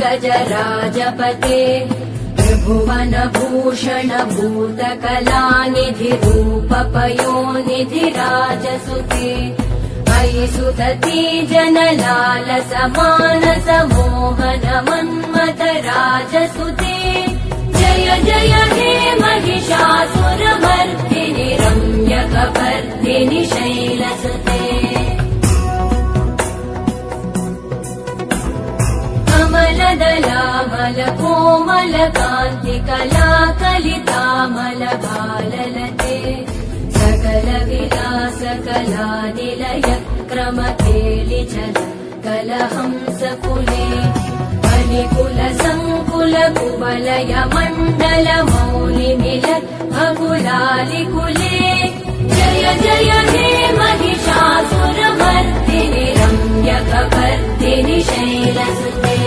गजराजपते त्रिभुवन भूषण भूतकलानिधि रूपपयोनिधि राजसुते अयि सुतती जनलालस मानस मोहन मन्मथ राजसुते जय जय हे महिषासुरमर्दिनि रम्यकपर्दिनि शैलसुते कमलदलामल कोमल कान्ति कलाकलितामल भाललते सकल विलास कलानिलय क्रमकेलिचल कलहंस कुले बलिकुल संकुल कुवलय मण्डल मौलि मिलत् अकुलालिकुले जय जय हे महिषासुरमर्दिनि रम्यकपर्दिनि शैलसुते